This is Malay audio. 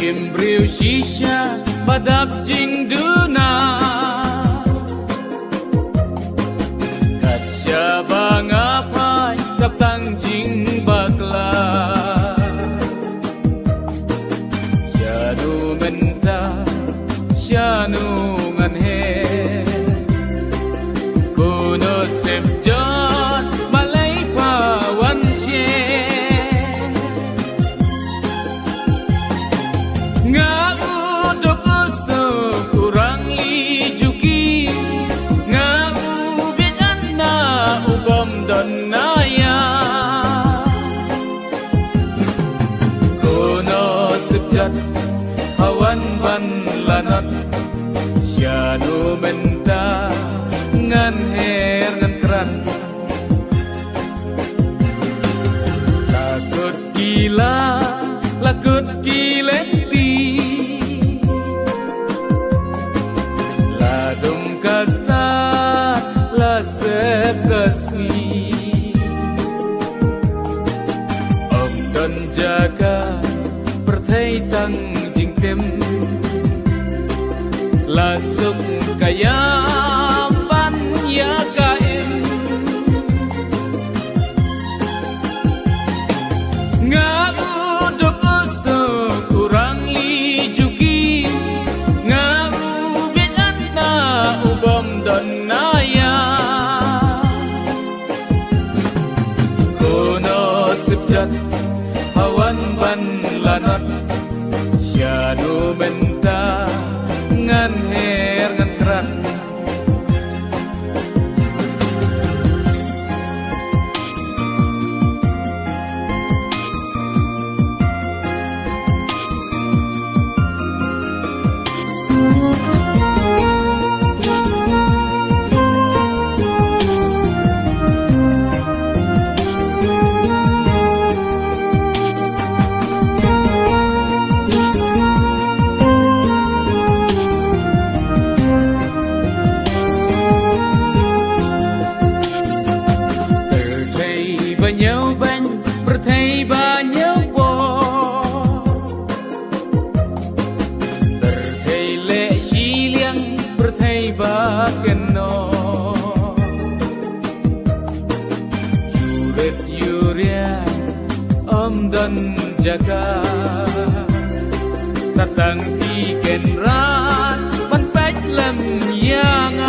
Imbriu shisha badap jing duna Katsya bangapai kaptang jing bakla Syanu menta syanu nganhe Kuno sepjot balai pawan sye Hawan ban lanat syanu menta ngan her ngan keran lakut kilenti ladung kasta lasep kasih om dan jaga perthai tang jing tem lasuk kaya pan ya kaim nguduk usuk kurang li juki ngubit anna ubom donaya kuno sibjat hawan ban lanat syanu menta ngan her ngan keran nhau bánh berthai banyak po berthai le siliang berthai bakeno yuret yuria om dan jaga satang iken ran pan pech lem yang